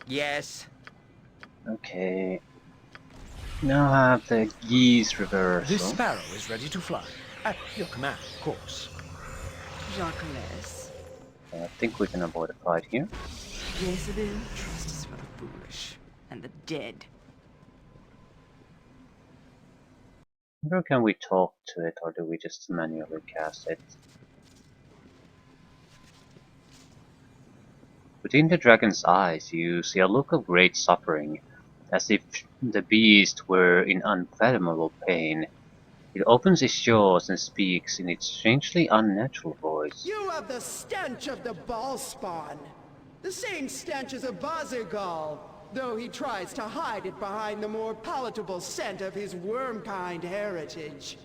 Yes. Okay. Now have the geese This reversal. sparrow is ready to fly. At your command, of course. Jacques, I think we can avoid a fight here. Jezebel, trust is for the foolish and the dead. Or can we talk to it, or do we just manually cast it? Within the dragon's eyes, you see a look of great suffering, as if the beast were in unfathomable pain. It opens its jaws and speaks in its strangely unnatural voice. You have the stench of the ball spawn. The same stench as Abazigal, though he tries to hide it behind the more palatable scent of his worm-kind heritage.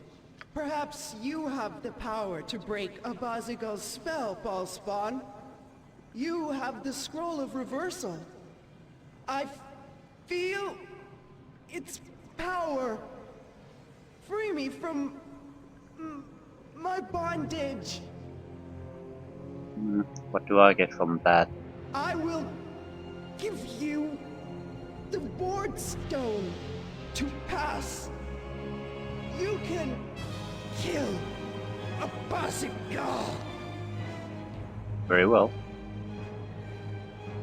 Perhaps you have the power to break Abazigal's spell, Ballspawn. You have the Scroll of Reversal. I feel its power. Free me from my bondage. What do I get from that? I will give you the Ward Stone to pass. You can kill Abazigal. Very well.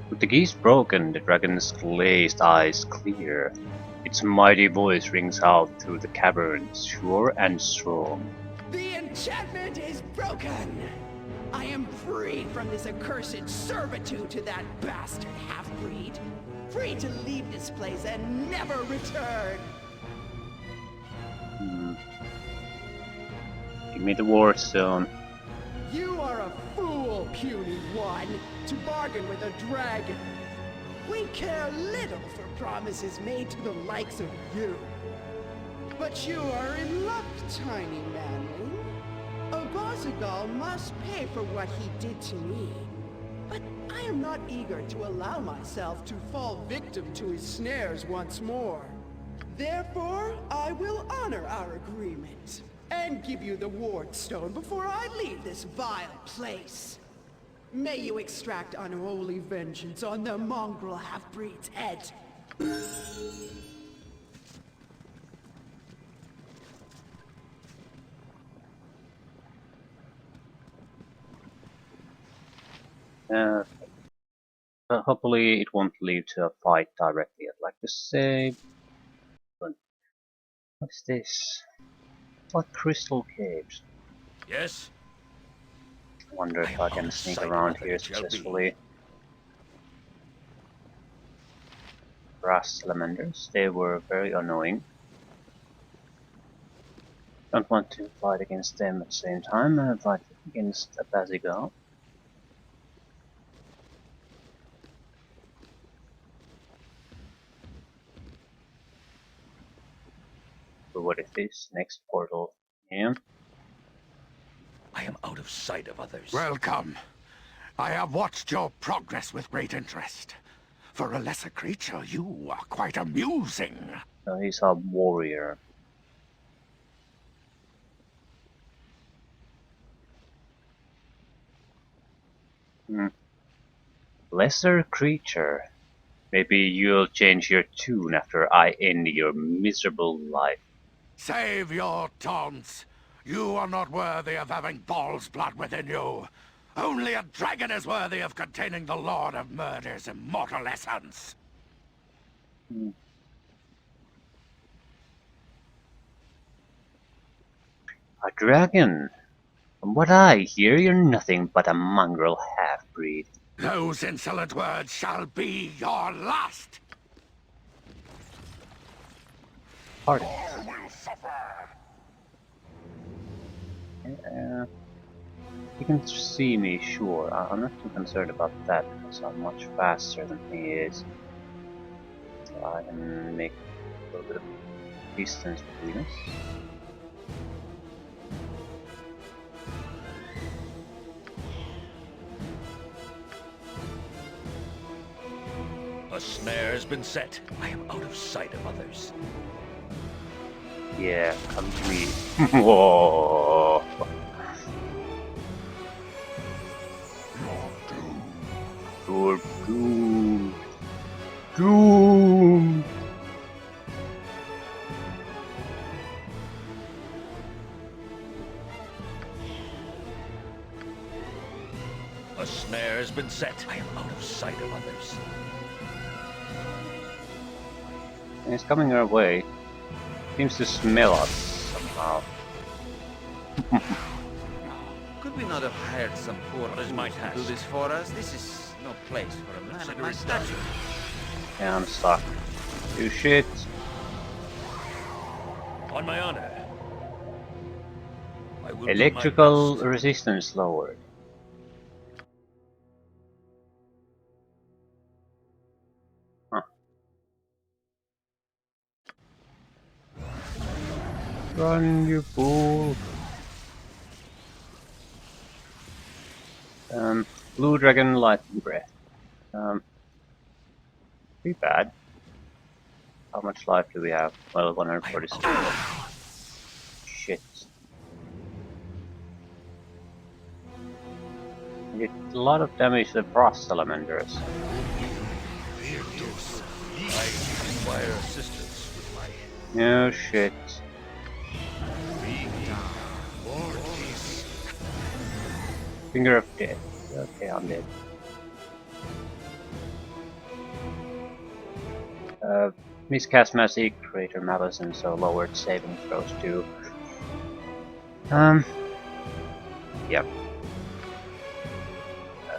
With the geese broken, the dragon's glazed eyes clear. Its mighty voice rings out through the caverns, sure and strong. The enchantment is broken. I am freed from this accursed servitude to that bastard half-breed. Free to leave this place and never return. Give me the Ward Stone. You are a fool, puny one, to bargain with a dragon. We care little for promises made to the likes of you. But you are in luck, tiny manling. Abazigal must pay for what he did to me. But I am not eager to allow myself to fall victim to his snares once more. Therefore, I will honor our agreement and give you the Ward Stone before I leave this vile place. May you extract unholy vengeance on the mongrel half-breed's head. Hopefully it won't lead to a fight directly, I'd like to say. But what's this? What crystal caves? Yes. I wonder I if am I out can of sneak sight of around other here it shall be. successfully. Brass salamanders, they were very annoying. Don't want to fight against them at the same time, fight against Abazigal. But what is this? Next portal. Yeah. I am out of sight of others. Welcome. I have watched your progress with great interest. For a lesser creature, you are quite amusing. So he's a warrior. Lesser creature. Maybe you'll change your tune after I end your miserable life. Save your taunts. You are not worthy of having Ball's blood within you. Only a dragon is worthy of containing the Lord of Murder's immortal essence. A dragon? From what I hear, you're nothing but a mongrel half-breed. Those insolent words shall be your last. Pardon. All will suffer. He can see me, sure. I'm not too concerned about that because I'm much faster than he is. So I can make a little bit of distance between us. A snare has been set. I am out of sight of others. Yeah, come to me. Whoa. You're doomed. Doom! A snare has been set. I am out of sight of others. And it's coming our way. Seems to smell us somehow. Could we not have hired some poor What is my fools to do task? this for us? This is no place for a man of Consider my it done. stature. Yeah, I'm stuck. Do shit. On my honor. I will do my Electrical best. resistance lowered. Huh. Run, you fool! Blue Dragon Lightning Breath. Pretty bad. How much life do we have? Well, 146. Shit. We did a lot of damage to the frost salamanders. I require assistance with my No shit. Finger of death. Okay, I'm dead. Miscast Magic, Greater Malice, and so lowered saving throws too. Yep.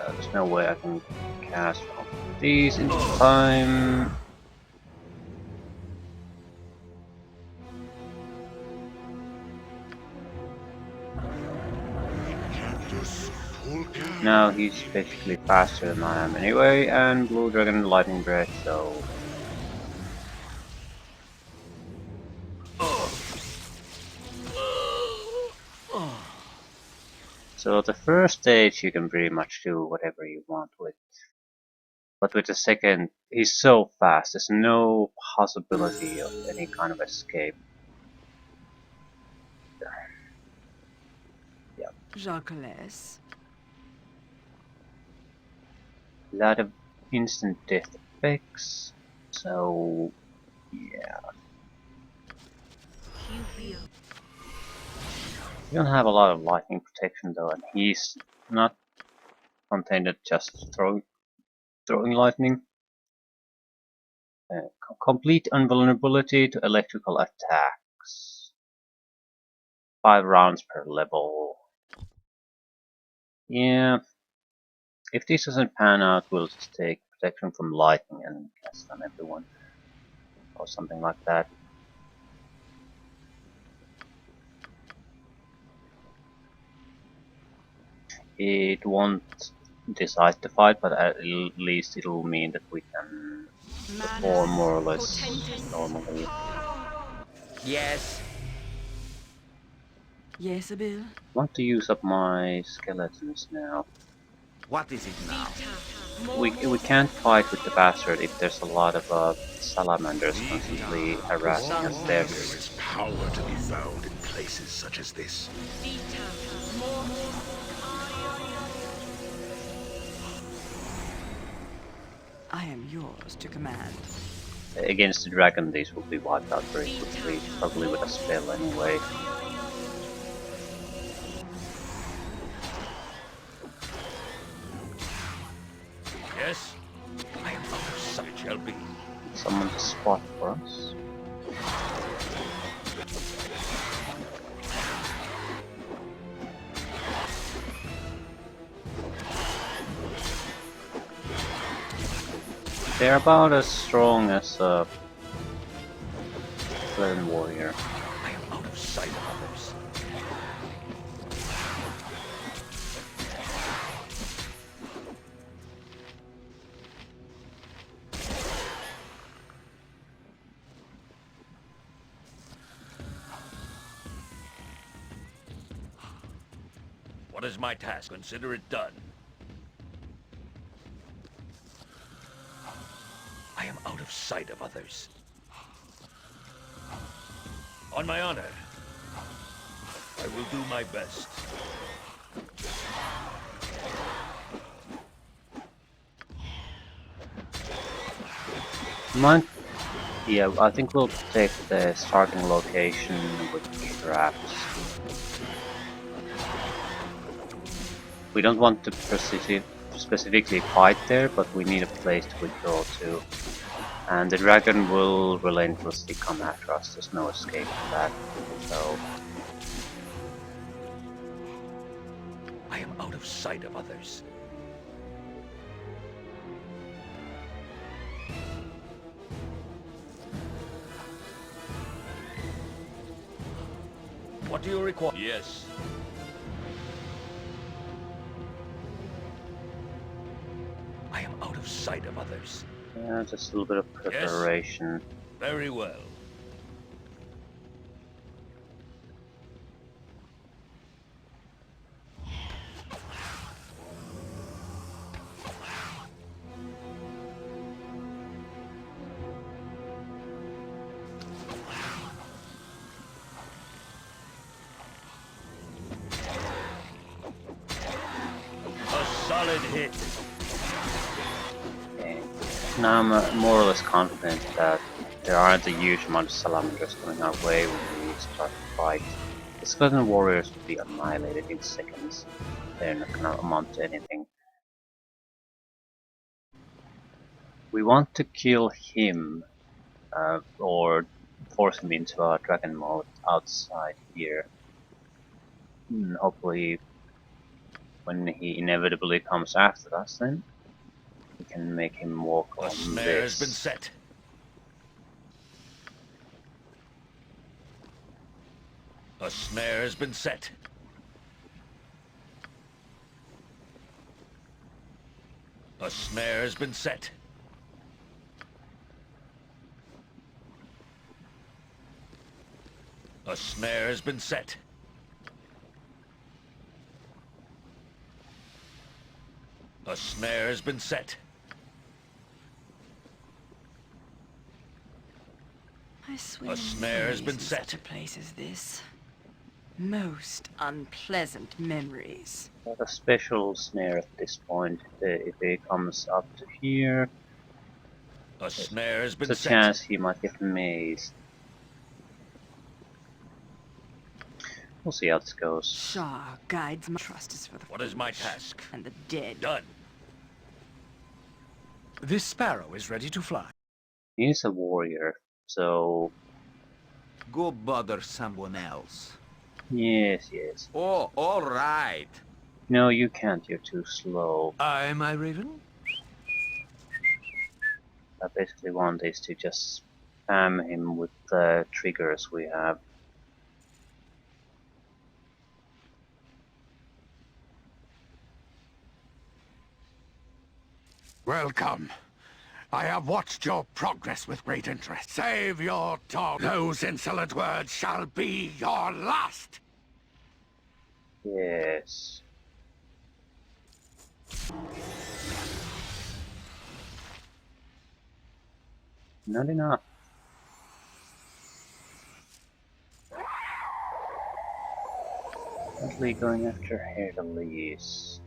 There's no way I can cast all of these in time. Now he's basically faster than I am anyway, and Blue Dragon Lightning Breath, so... So the first stage you can pretty much do whatever you want with. But with the second, he's so fast, there's no possibility of any kind of escape. Yeah. Jacques. A lot of instant death effects, so yeah. We don't have a lot of lightning protection though, and he's not contained at just throwing lightning. Complete invulnerability to electrical attacks. 5 rounds per level. Yeah. If this doesn't pan out, we'll just take protection from lightning and cast on everyone. Or something like that. It won't decide the fight, but at least it'll mean that we can perform more or less normally. Yes. Yes, Abil? I want to use up my skeletons now. What is it now? We can't fight with the bastard if there's a lot of salamanders constantly harassing us there. There is power to be found in places such as this. I am yours to command. Against the dragon, these will be wiped out very quickly, probably with a spell anyway. Yes? I am out of sight, shall be. Someone to spot for us. They're about as strong as a Clan Warrior. I am out of sight of others. What is my task? Consider it done. I am out of sight of others. On my honor, I will do my best. Might, yeah, I think we'll take the starting location with traps. We don't want to specifically fight there, but we need a place to withdraw to. And the dragon will relentlessly come after us, there's no escape from that. So, I am out of sight of others. What do you require? Yes. I am out of sight of others. yeah, just a little bit of preparation. Very well. A solid hit. Okay. Now I'm more or less confident that there aren't a huge amount of salamanders coming our way when we start the fight. The skeleton warriors will be annihilated in seconds. They're not gonna amount to anything. We want to kill him, or force him into a dragon mode outside here. Hopefully, when he inevitably comes after us, then we can make him walk A on snare has been this. set. A snare has been set. A snare has been set. A snare has been set. A snare has been set. I swim A snare has been in set. such a place as this. Most unpleasant memories. Not a special snare at this point. If he comes up to here, A snare has been there's a set. chance he might get mazed. We'll see how this goes. Shah guides my trust is for the What is my foolish task? and the dead. Done. This sparrow is ready to fly. He's a warrior, so Go bother someone else. yes. Oh, all right. No, you can't. You're too slow. Aye, my raven? I basically want is to just spam him with the triggers we have. Welcome. I have watched your progress with great interest. Save your tongue. Those insolent words shall be your last. Yes. Not enough. Definitely going after Hercules.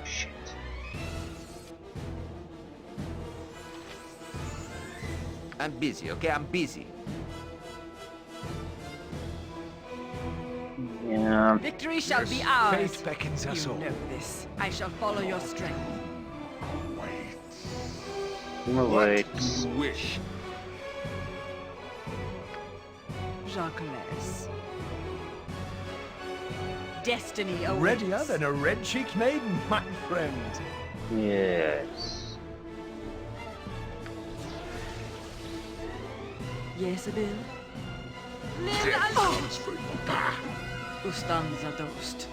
Shit. I'm busy, okay? I'm busy. Yeah. Victory shall be ours. Fate beckons us You all. know this. I shall follow your strength. More wait. You wish. Jacques. Destiny awaits. Readier than a red-cheeked maiden, my friend. Yes. Yes, Abil. Ustanza dost.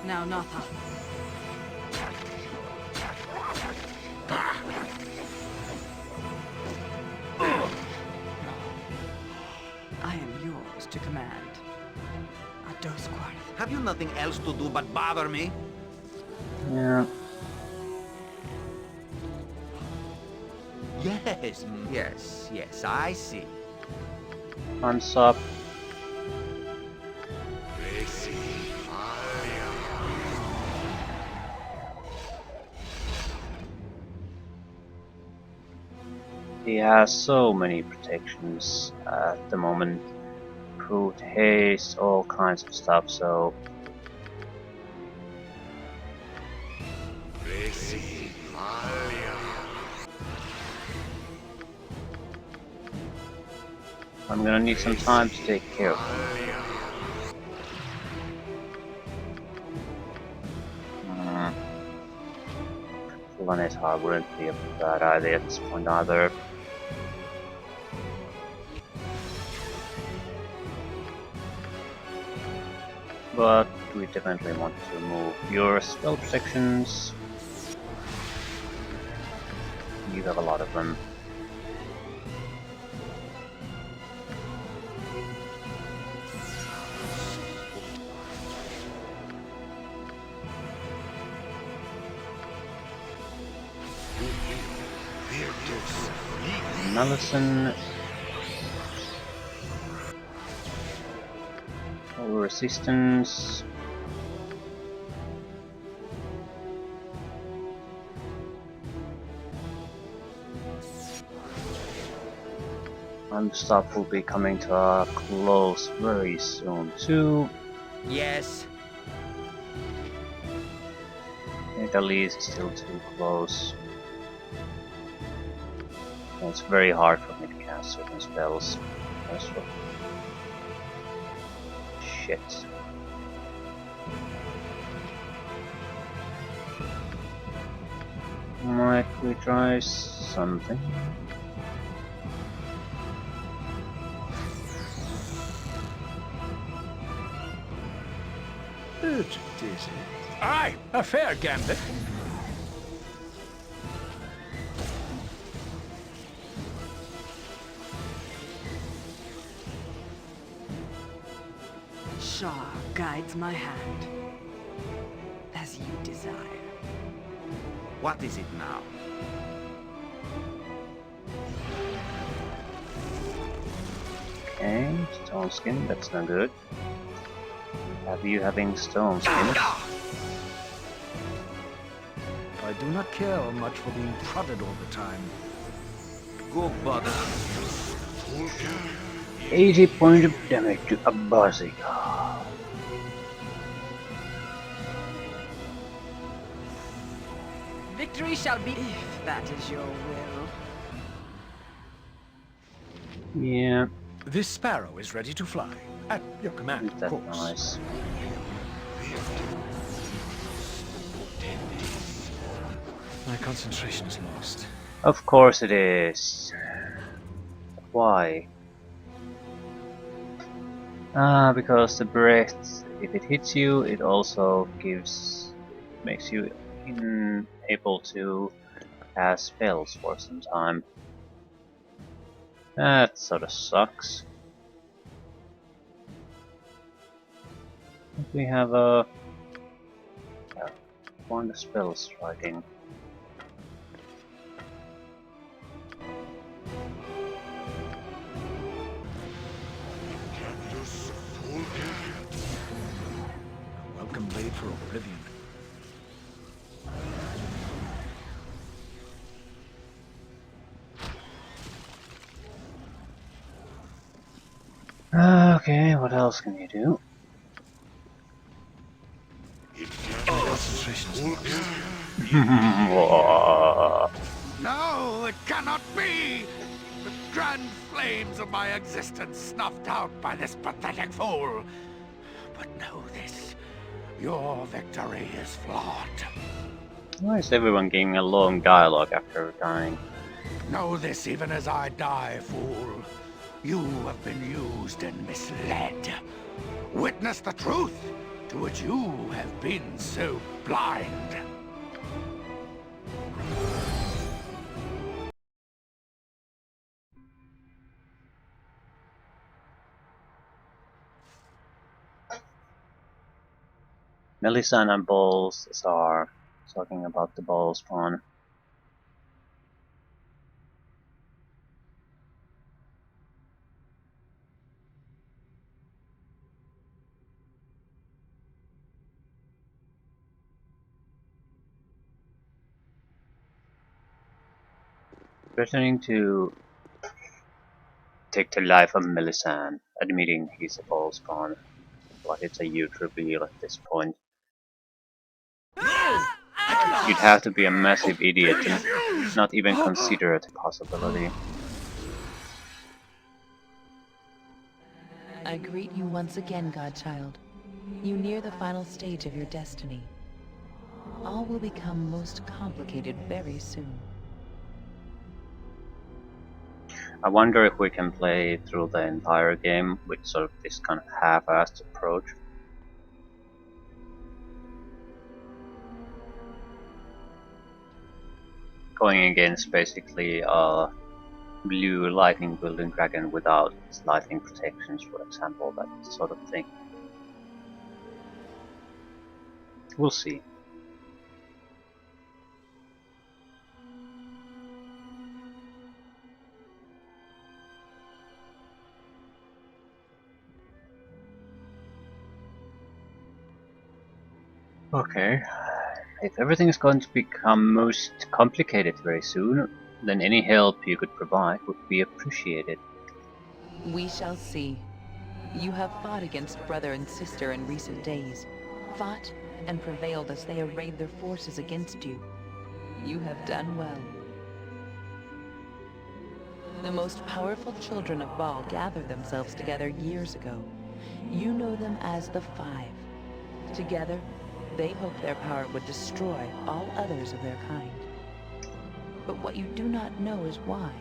Now Natha. I am yours to command. Adosquarth. Have you nothing else to do but bother me? Yeah. Yes, I see. Hands up. He has so many protections at the moment. Brute haste, all kinds of stuff, so I'm gonna need some time to take care of him. Planetar wouldn't be a bad idea at this point either. But we definitely want to remove your spell protections. You have a lot of them. Malison. Resistance. And stuff will be coming to a close very soon too. Yes. Italy is still too close. And it's very hard for me to cast certain spells. That's what. Shit. Might we try something? Urgent, is it? Aye, a fair gambit. Shah guides my hand. As you desire. What is it now? Okay, stone skin, that's no good. Have you having stone skin? I do not care much for being prodded all the time. Go, bother. 80 points of damage to Abazigal. Victory shall be if that is your will. Yeah, This sparrow is ready to fly. At your command, isn't of that course. nice? My concentration is lost. Of course it is. Why? Because the breath, if it hits you, it also makes you able to cast spells for some time. That sort of sucks. We have a one spell striking. Welcome blade for Oblivion. Okay, what else can you do? My concentration is lost. No, it cannot be! The grand flames of my existence snuffed out by this pathetic fool. But know this, your victory is flawed. Why is everyone giving a long dialogue after dying? Know this even as I die, fool. You have been used and misled. Witness the truth to which you have been so blind. Melissan and Balls are talking about the ball spawn. threatening to take the life of Melisande, admitting he's a ball spawn, but it's a huge reveal at this point. You'd have to be a massive idiot to not even consider the possibility. I greet you once again, Godchild. You near the final stage of your destiny. All will become most complicated very soon. I wonder if we can play through the entire game with sort of this kind of half-assed approach. Going against basically a blue lightning building dragon without its lightning protections, for example, that sort of thing. We'll see. Okay, if everything is going to become most complicated very soon, then any help you could provide would be appreciated. We shall see. You have fought against brother and sister in recent days. Fought and prevailed as they arrayed their forces against you. You have done well. The most powerful children of Baal gathered themselves together years ago. You know them as the Five. Together, they hoped their power would destroy all others of their kind. But what you do not know is why.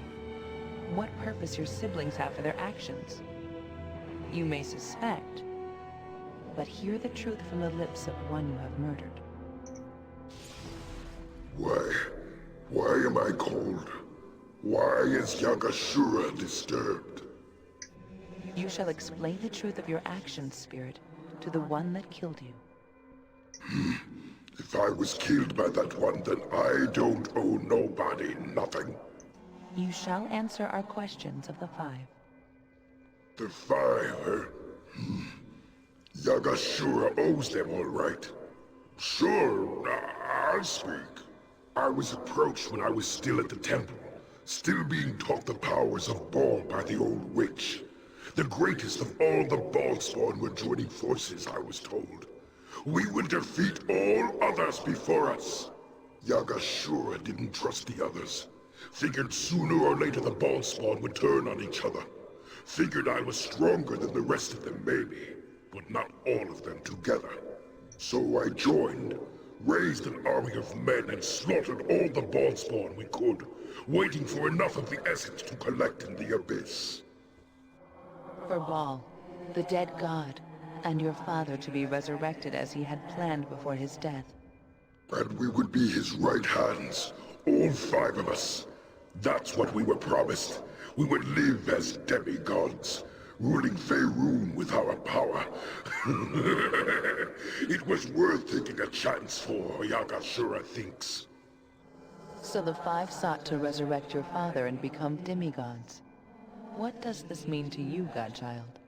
What purpose your siblings have for their actions. You may suspect, but hear the truth from the lips of one you have murdered. Why am I cold? Why is Yagashura disturbed? You shall explain the truth of your actions, Spirit, to the one that killed you. If I was killed by that one, then I don't owe nobody nothing. You shall answer our questions of the Five. The Five, Yagashura owes them all right. Sure, I'll speak. I was approached when I was still at the temple, still being taught the powers of Baal by the old witch. The greatest of all the Baalspawn were joining forces, I was told. We will defeat all others before us. Yagashura didn't trust the others. Figured sooner or later the Baalspawn would turn on each other. Figured I was stronger than the rest of them maybe, but not all of them together. So I joined, raised an army of men and slaughtered all the Baalspawn we could, waiting for enough of the essence to collect in the abyss. For Baal, the dead god, and your father to be resurrected as he had planned before his death. And we would be his right hands, all five of us. That's what we were promised. We would live as demigods, ruling Faerun with our power. It was worth taking a chance for, Yagashura thinks. So the Five sought to resurrect your father and become demigods. What does this mean to you, Godchild?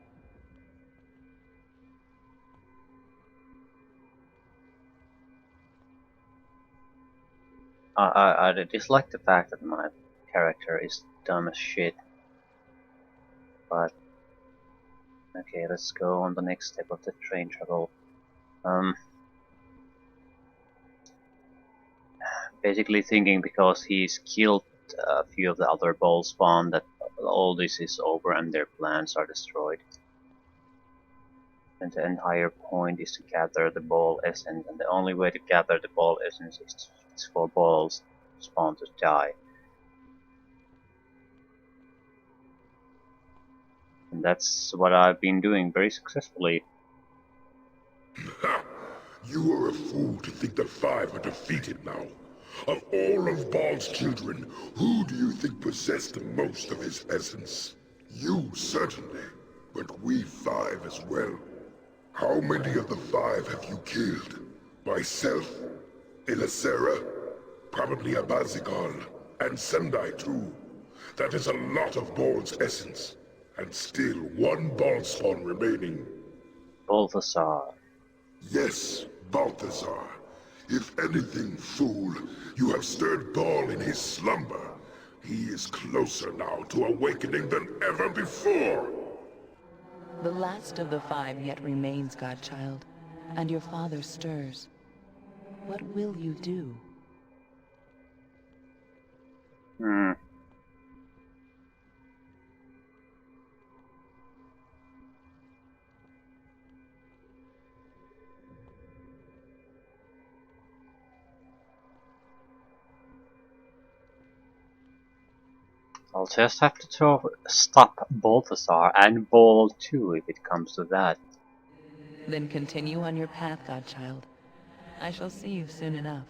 I dislike the fact that my character is dumb as shit. But okay, let's go on the next step of the train travel. Basically thinking because he's killed a few of the other Baal spawn that all this is over and their plans are destroyed. And the entire point is to gather the Baal essence, and the only way to gather the Baal essence is for Baal spawn to die. And that's what I've been doing very successfully. You are a fool to think the Five are defeated now. Of all of Baal's children, who do you think possessed the most of his essence? You, certainly, but we five as well. How many of the Five have you killed? Myself? Elisera? Probably Abazigal. And Sendai too. That is a lot of Baal's essence. And still one Baalspawn remaining. Balthasar. Yes, Balthasar. If anything, fool, you have stirred Baal in his slumber. He is closer now to awakening than ever before. The last of the 5 yet remains, Godchild, and your father stirs. What will you do? Hmm. I'll just have to stop Balthasar and Ball too if it comes to that. Then continue on your path, Godchild. I shall see you soon enough.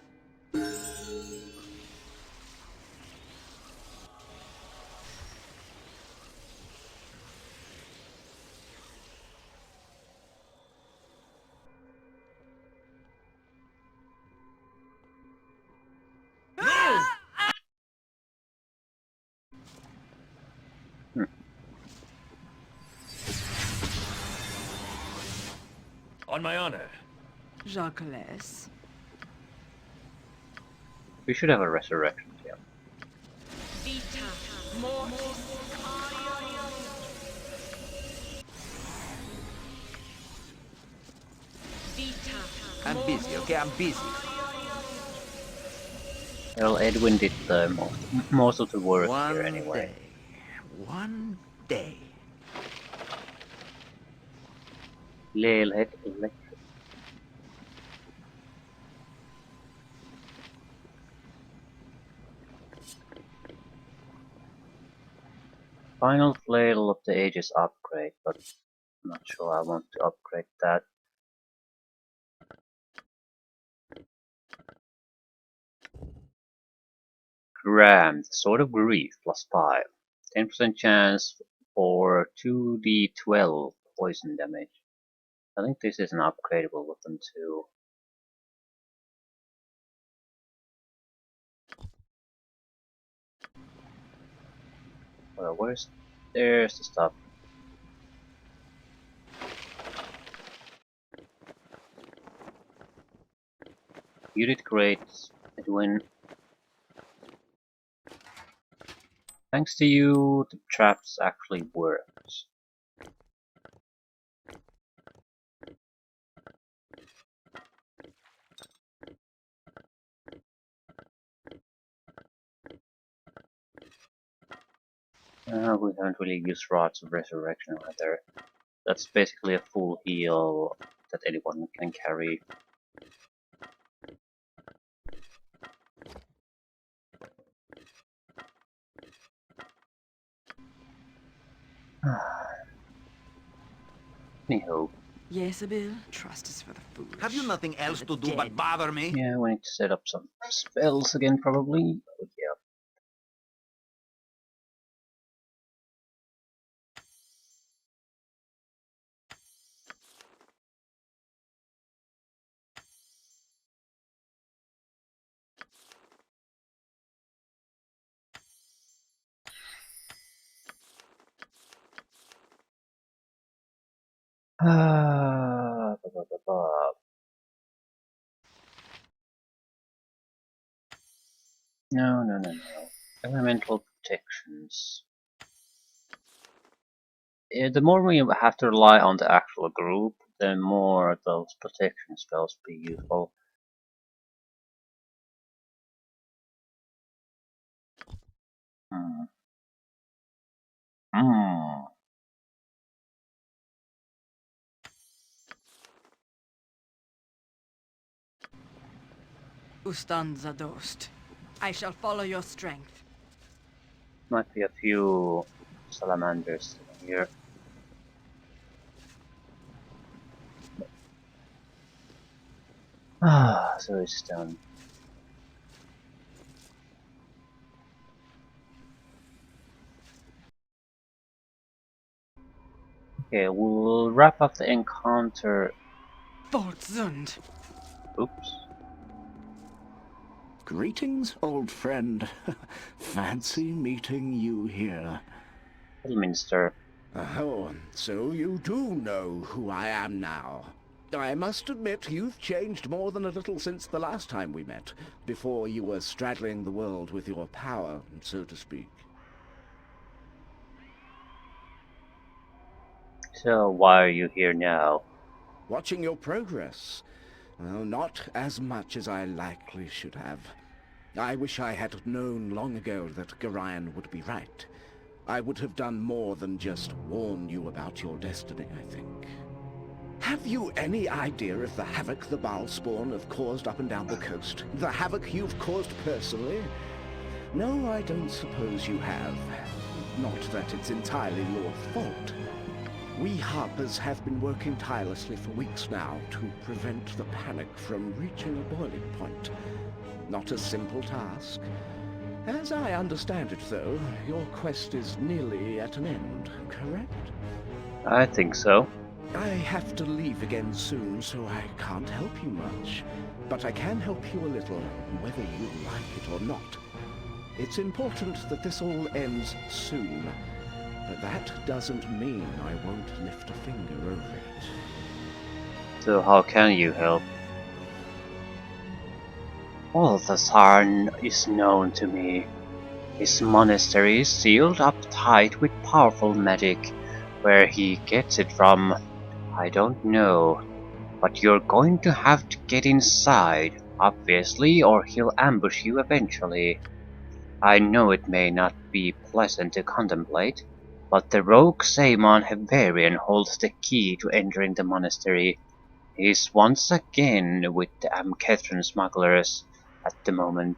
On my honor. Jacques. We should have a resurrection tail. I'm busy, okay? I'm busy. Well, Edwin did the most of the work here One anyway. day. One day. Leelhead Electric. Final Flail of the Ages upgrade, but I'm not sure I want to upgrade that. Crammed, Sword of Grief, +5. 10% chance for 2d12 poison damage. I think this is an upgradable weapon too. Well, there's the stuff. You did great, Edwin. Thanks to you, the traps actually worked. We haven't really used Rods of Resurrection either. That's basically a full heal that anyone can carry. Anyhow. Yes, Abil. Trust is for the foolish. Have you nothing else and to the do but dead. bother me? Yeah, we need to set up some spells again probably. Oh, yeah. No. Elemental protections. The more we have to rely on the actual group, the more those protection spells be useful. Hmm. Ustanza dost. I shall follow your strength. Might be a few salamanders here. So it's done. Okay, we'll wrap up the encounter. Voltzund. Oops. Greetings, old friend. Fancy meeting you here. Middleminster. Oh, so you do know who I am now. I must admit you've changed more than a little since the last time we met, before you were straddling the world with your power, so to speak. So why are you here now? Watching your progress. Well, not as much as I likely should have. I wish I had known long ago that Gorion would be right. I would have done more than just warn you about your destiny, I think. Have you any idea of the havoc the Balspawn have caused up and down the coast? The havoc you've caused personally? No, I don't suppose you have. Not that it's entirely your fault. We harpers have been working tirelessly for weeks now to prevent the panic from reaching a boiling point. Not a simple task. As I understand it, though, your quest is nearly at an end, correct? I think so. I have to leave again soon, so I can't help you much. But I can help you a little, whether you like it or not. It's important that this all ends soon. But that doesn't mean I won't lift a finger over it. So how can you help? All the Tsar is known to me. His monastery is sealed up tight with powerful magic. Where he gets it from, I don't know. But you're going to have to get inside, obviously, or he'll ambush you eventually. I know it may not be pleasant to contemplate, but the rogue Saemon Hevarian holds the key to entering the monastery. He's once again with the Amkethran smugglers at the moment.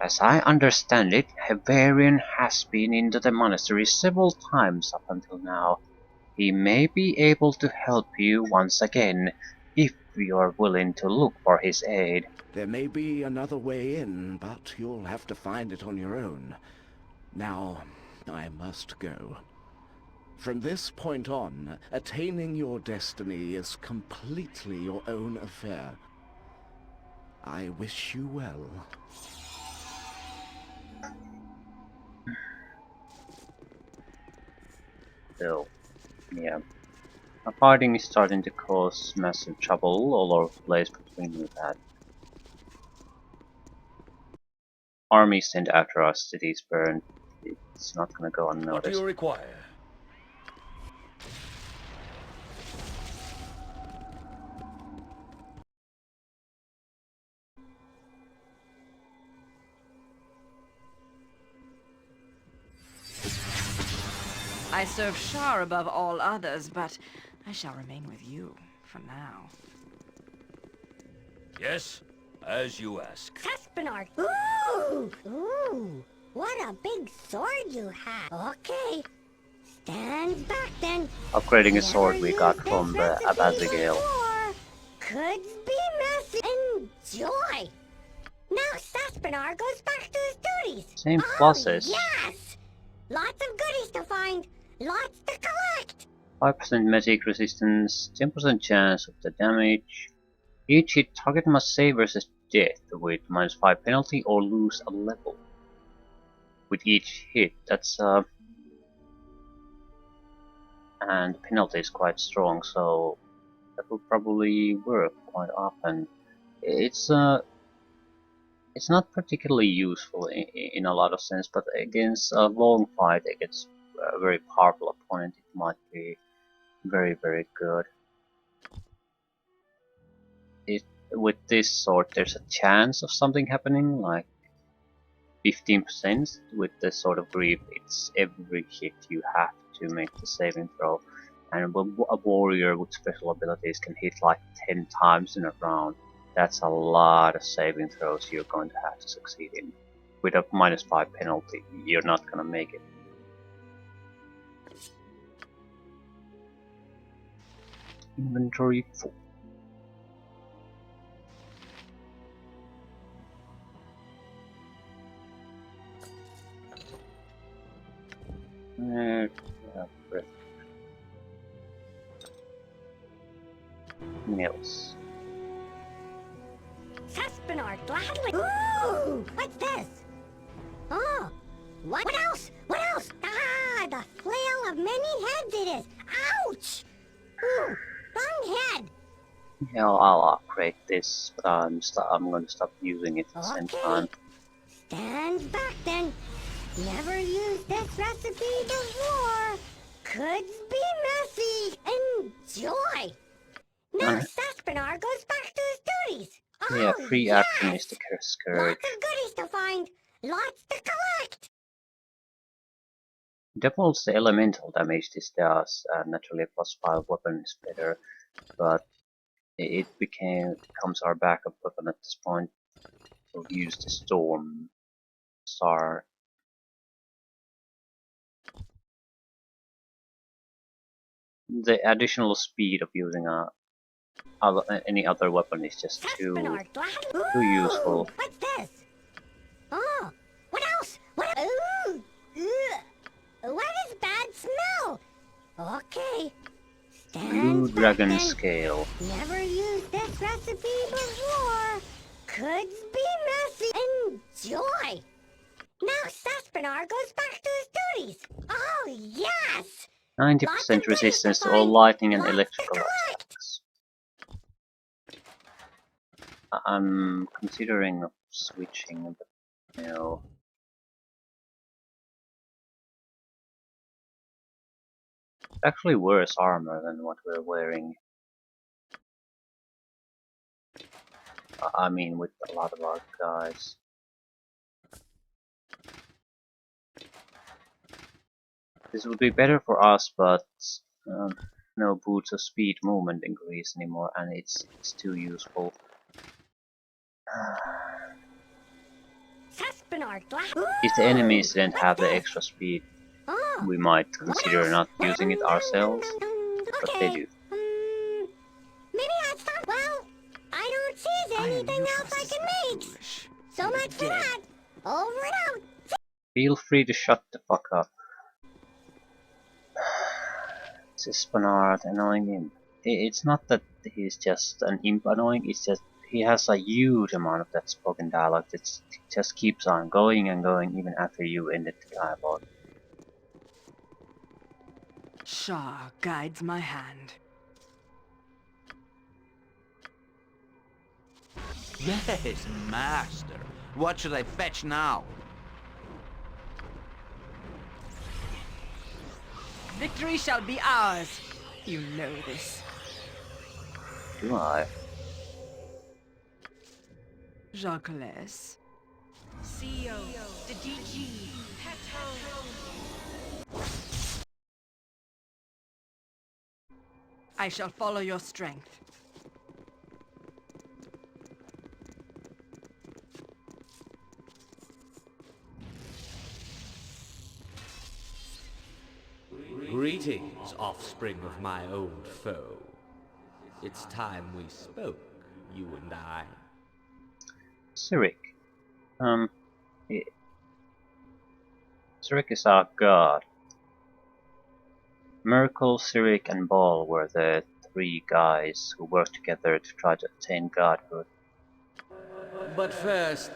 As I understand it, Hevarian has been into the monastery several times up until now. He may be able to help you once again, if you're willing to look for his aid. There may be another way in, but you'll have to find it on your own. Now, I must go. From this point on, attaining your destiny is completely your own affair. I wish you well. So, yeah. Our fighting is starting to cause massive trouble all over the place between we've had armies sent after us, cities burned. It's not gonna go unnoticed. What do you require? I serve Shar above all others, but I shall remain with you for now. Yes, as you ask. Caspinard! Ooh! Ooh! What a big sword you have! Okay. Stand back then. Upgrading a sword we got from the Abazigal. Could be messy. Enjoy! Now Saspinar goes back to his duties. Same process. Yes! Lots of goodies to find. Lots to collect. 5% magic resistance, 10% chance of the damage. Each hit target must save versus death with -5 penalty or lose a level. With each hit, that's and the penalty is quite strong, so that will probably work quite often. It's not particularly useful in a lot of sense, but against a long fight against a very powerful opponent, it might be very, very good. With this sword, there's a chance of something happening, like 15%. With this sort of grip, it's every hit you have to make the saving throw. And a warrior with special abilities can hit like 10 times in a round. That's a lot of saving throws you're going to have to succeed in. With a -5 penalty, you're not gonna make it. Inventory full. Nails. Saspinard, gladly. Ooh! What's this? Oh! What else? What else? Ah! The flail of many heads it is! Ouch! Ooh! Wrong long head. Yeah, I'll upgrade this, but I'm gonna stop using it at the same time. Stand back then. Never used this recipe before. Could be messy. Enjoy. Now Saspinar goes back to his duties. Yeah, Oh, free yes! action is the scourge. Lots of goodies to find. Lots to collect. Doubles the elemental damage this does, naturally a +5 weapon is better, but it becomes our backup weapon at this point. We'll use the Storm Star. The additional speed of using any other weapon is just too useful. What's this? Oh, what else? What? Ooh, ugh. What is bad smell? Okay. Blue Stand Dragon back then. Scale. Never used this recipe before. Could be messy. Enjoy. Now Saspinar goes back to his duties. Oh, yes! 90% resistance to all lightning and electrical attacks. I'm considering switching, but no. Actually worse armor than what we're wearing. I mean, with a lot of our guys. This would be better for us, but no boots of speed movement increase anymore, and it's too useful. If the enemies didn't have the extra speed, we might consider not using it ourselves, but they do. Maybe that's not. Well, I don't see anything else I can make. So much for that. Over and out. Feel free to shut the fuck up. Sispanard, annoying imp. It's not that he's just an imp annoying, it's just he has a huge amount of that spoken dialogue that just keeps on going and going even after you ended the dialogue. Shah guides my hand. Yes, master. What should I fetch now? Victory shall be ours. You know this. Do I? Jacques. CEO, the DG, Peto. I shall follow your strength. Greetings, offspring of my old foe. It's time we spoke, you and I. Cyric. Cyric is our god. Merkel, Cyric, and Ball were the 3 guys who worked together to try to attain godhood. But first,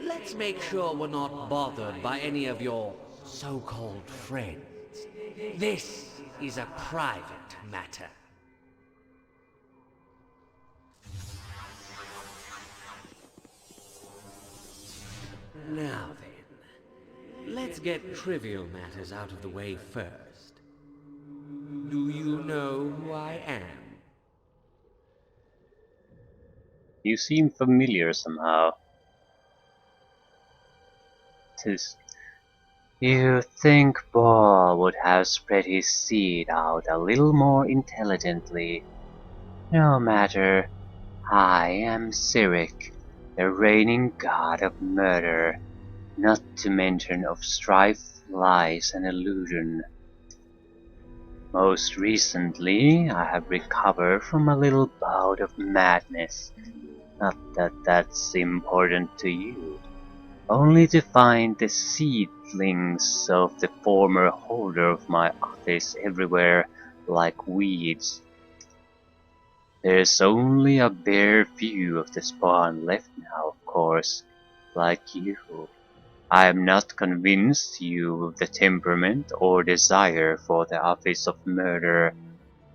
let's make sure we're not bothered by any of your so-called friends. This is a private matter. Now then, let's get trivial matters out of the way first. Do you know who I am? You seem familiar somehow. You think Ball would have spread his seed out a little more intelligently. No matter, I am Cyric, the reigning god of murder, not to mention of strife, lies, and illusion. Most recently, I have recovered from a little bout of madness. Not that that's important to you. Only to find the seedlings of the former holder of my office everywhere like weeds. There's only a bare few of the spawn left now, of course, like you. I am not convinced you of the temperament or desire for the office of murder.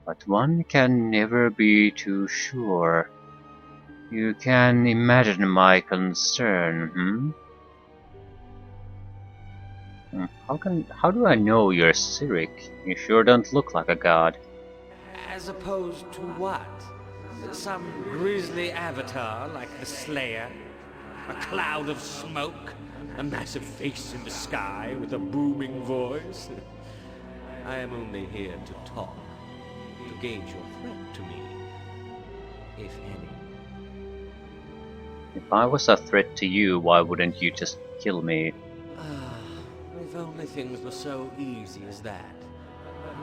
But one can never be too sure. You can imagine my concern, How do I know you're Cyric? You sure don't look like a god. As opposed to what? Some grisly avatar like the Slayer? A cloud of smoke? A massive face in the sky with a booming voice? I am only here to talk, to gauge your threat to me, if any. If I was a threat to you, why wouldn't you just kill me? If only things were so easy as that.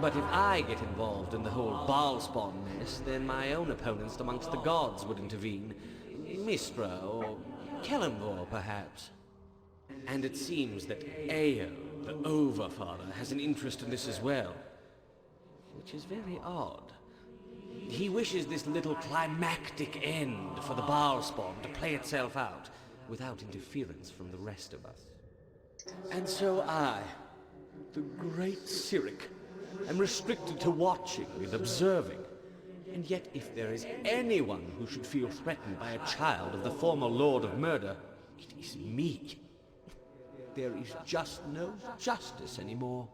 But if I get involved in the whole Baalspawn mess, then my own opponents amongst the gods would intervene. Mistra or Kelemvor, perhaps. And it seems that Ao, the Overfather, has an interest in this as well. Which is very odd. He wishes this little climactic end for the Baalspawn to play itself out, without interference from the rest of us. And so I, the great Cyric, am restricted to watching and observing. And yet if there is anyone who should feel threatened by a child of the former Lord of Murder, it is me. There is just no justice anymore.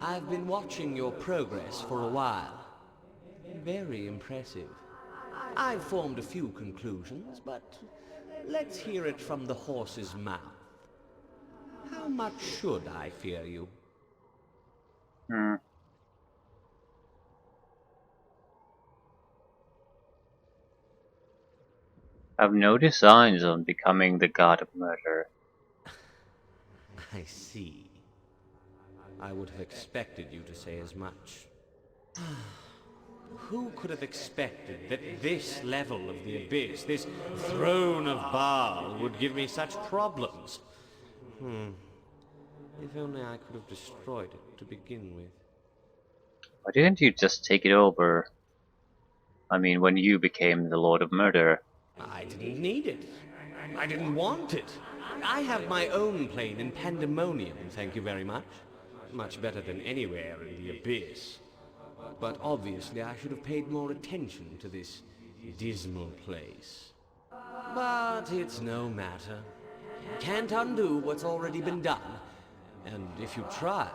I've been watching your progress for a while. Very impressive. I've formed a few conclusions, but let's hear it from the horse's mouth. How much should I fear you? I've no designs on becoming the god of murder. I see. I would have expected you to say as much. Who could have expected that this level of the Abyss, this throne of Baal, would give me such problems? If only I could have destroyed it to begin with. Why didn't you just take it over? I mean, when you became the Lord of Murder. I didn't need it. I didn't want it. I have my own plane in Pandemonium, thank you very much. Much better than anywhere in the Abyss. But obviously I should have paid more attention to this dismal place. But it's no matter. Can't undo what's already been done. And if you try,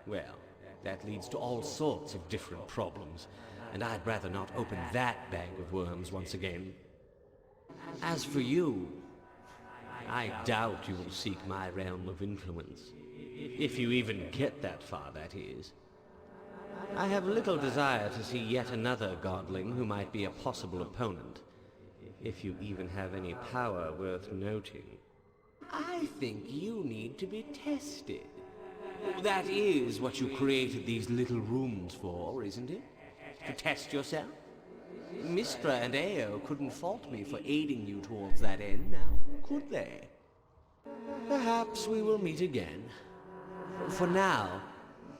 well, that leads to all sorts of different problems. And I'd rather not open that bag of worms once again. As for you, I doubt you will seek my realm of influence. If you even get that far, that is. I have little desire to see yet another godling who might be a possible opponent, if you even have any power worth noting. I think you need to be tested. That is what you created these little rooms for, isn't it? To test yourself? Mistra and Ao couldn't fault me for aiding you towards that end now, could they? Perhaps we will meet again. For now,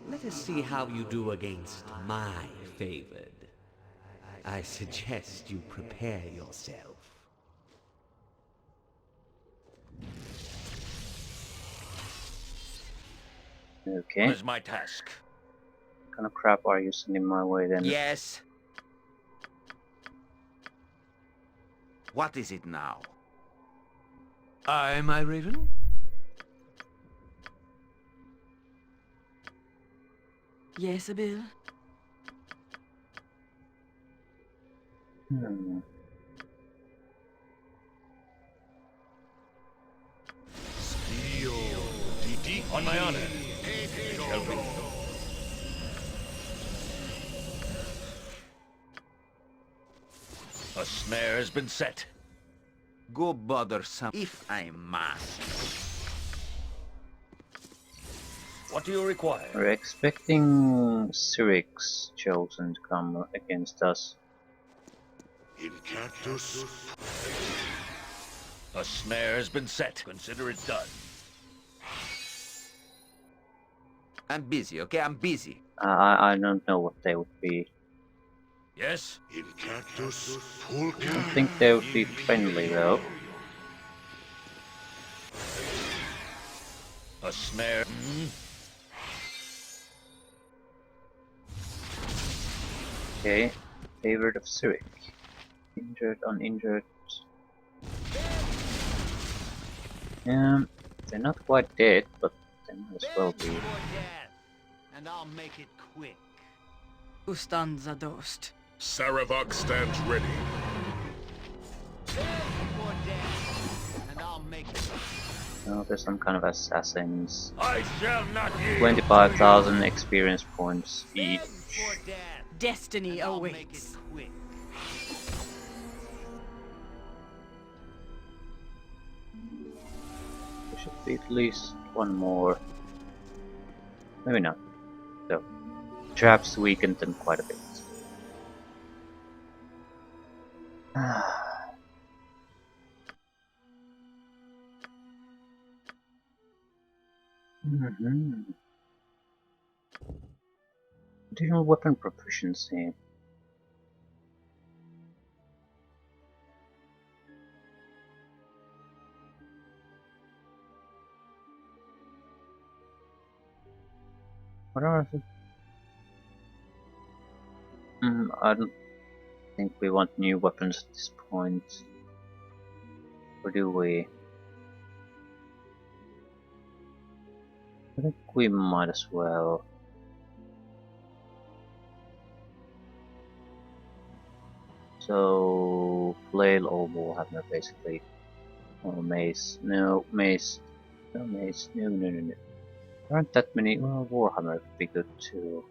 let us see how you do against my favored. I suggest you prepare yourself. Okay. What is my task? What kind of crap are you sending my way then? Yes. What is it now? I, my raven? Yes, Abil? On my honor. Shall we? A snare has been set. Go bother some if I must. What do you require? We're expecting Cyric's chosen to come against us. In cactus. A snare has been set. Consider it done. I'm busy, okay? I'm busy. I don't know what they would be. Yes? In cactus. Full I don't think they would be friendly though. A snare. Okay, favored of Zurich. Injured, uninjured. They're not quite dead, but they might as well be. And I'll make it quick. Ustanza dost. Saravak stands ready. And I'll make it. Oh, there's some kind of assassins. I shall not yield. 25,000 experience points each. Destiny And I'll make it awaits. quick. There should be at least one more. Maybe not. So, traps weakened them quite a bit. Additional weapon proficiency. What are the... I don't think we want new weapons at this point. Or do we? I think we might as well. So, flail or warhammer basically. Or mace. No, mace. No mace. No. There aren't that many. Well, warhammer could be good too.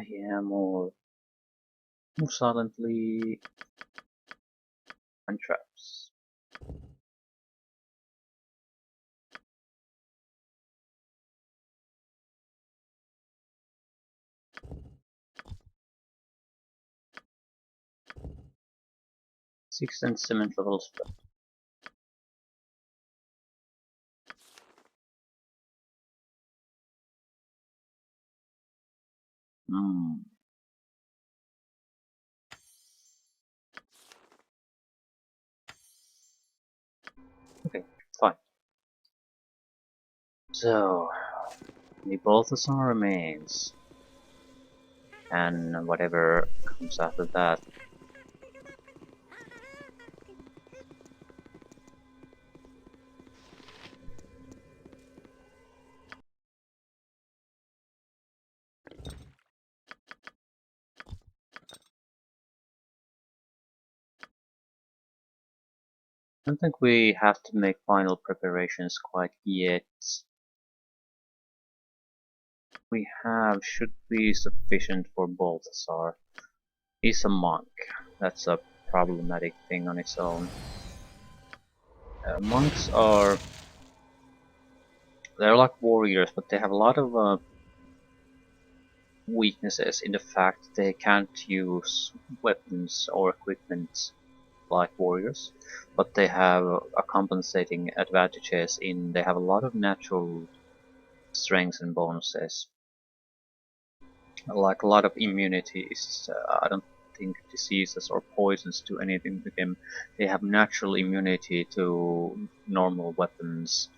Yeah, more. Move silently. And traps. Sixth and seventh levels. Okay, fine. So, the Balthasar remains. And whatever comes after that. I don't think we have to make final preparations quite yet. We have should be sufficient for Balthasar. He's a monk. That's a problematic thing on its own. Monks are... they're like warriors, but they have a lot of weaknesses in the fact they can't use weapons or equipment like warriors, but they have a compensating advantages in they have a lot of natural strengths and bonuses, like a lot of immunities. I don't think diseases or poisons do anything to them. They have natural immunity to normal weapons.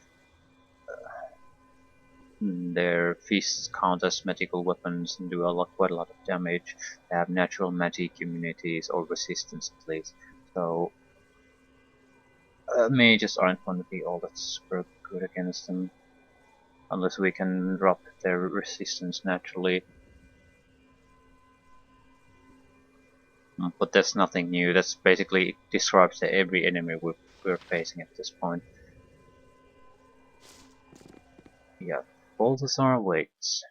Their fists count as magical weapons and do quite a lot of damage. They have natural magic immunities or resistance at least. So mages aren't going to be all that super good against them, unless we can drop their resistance naturally. But that's nothing new. That's basically describes every enemy we're facing at this point. Yeah, Balthasar waits.